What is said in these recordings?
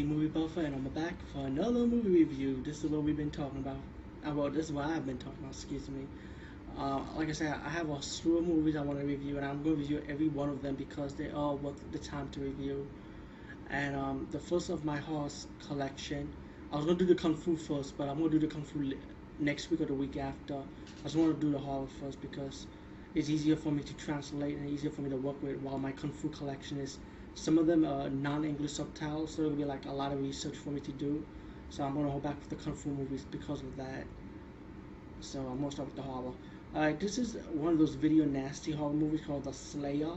Movie Buffer, and I'm back for another movie review. This is what we've been talking about. Well, this is what I've been talking about. Excuse me. Like I said, I have a slew of movies I want to review, and I'm going to review every one of them because they all worth the time to review. And the first of my horse collection, I was going to do the Kung Fu first, but I'm going to do the Kung Fu next week or the week after. I just want to do the horror first because it's easier for me to translate and easier for me to work with. While my Kung Fu collection is some of them are non-English subtitles, so it'll be like a lot of research for me to do. So I'm gonna hold back with the Kung Fu movies because of that. So I'm gonna start with the horror. Alright, this is one of those video nasty horror movies called The Slayer.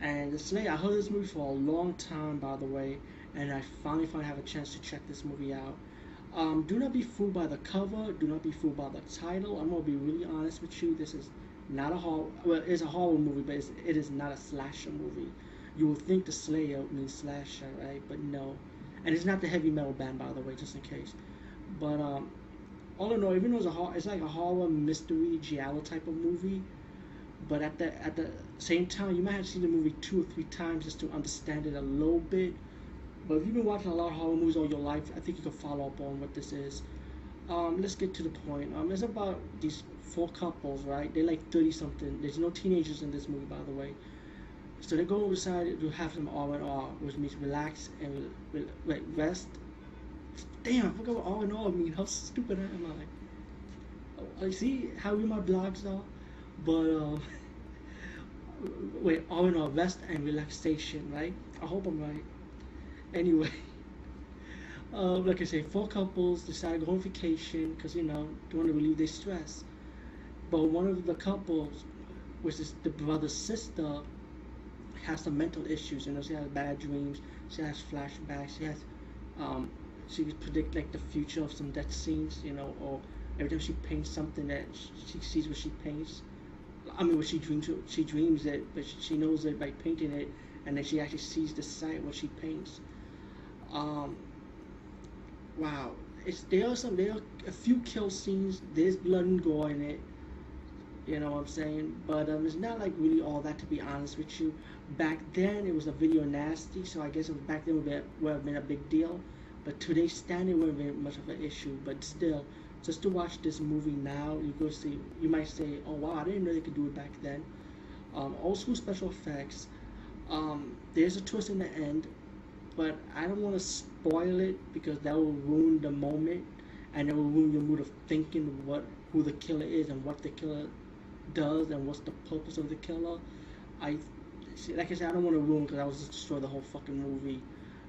And The Slayer, I heard this movie for a long time, by the way, and I finally have a chance to check this movie out. Do not be fooled by the cover. Do not be fooled by the title. I'm gonna be really honest with you. This is not a horror. Well, it's a horror movie, but it is not a slasher movie. You would think the Slayer means slasher, right? But no. And it's not the heavy metal band, by the way, just in case. But all in all, even though it's like a horror mystery giallo type of movie. But at the same time, you might have to see the movie 2 or 3 times just to understand it a little bit. But if you've been watching a lot of horror movies all your life, I think you can follow up on what this is. Let's get to the point. It's about these 4 couples, right? They're like 30 something. There's no teenagers in this movie, by the way. So they go decide to have some R&R, which means relax and rest. Damn, I forgot what R&R means. How stupid am I? I see how you my blogs are, but wait, R&R, rest and relaxation, right? I hope I'm right. Anyway, like I say, 4 couples decide to go on vacation because they want to relieve their stress. But one of the couples, which is the brother's sister, has some mental issues. She has bad dreams. She has flashbacks. She could predict like the future of some death scenes. Or every time she paints something that she sees what she paints. I mean, what she dreams. She dreams it, but she knows it by painting it, and then she actually sees the sight what she paints. Wow. There are a few kill scenes. There's blood and gore in it. You know what I'm saying? But it's not like really all that, to be honest with you. Back then, it was a video nasty, so I guess back then would have been a big deal. But today's standard wouldn't have been much of an issue. But still, just to watch this movie now, you might say, oh wow, I didn't know they could do it back then. Old school special effects. There's a twist in the end, but I don't want to spoil it because that will ruin the moment, and it will ruin your mood of thinking who the killer is and what the killer does and what's the purpose of the killer. Like I said, I don't want to ruin because I was just destroy the whole fucking movie.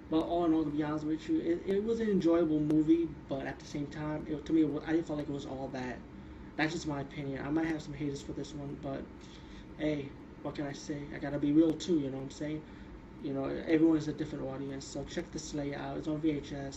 But all in all, to be honest with you, it was an enjoyable movie, but at the same time, to me, I didn't feel like it was all that. That's just my opinion. I might have some haters for this one, but hey, what can I say? I gotta be real too, you know what I'm saying? Everyone is a different audience, so check The Slayer out. It's on VHS.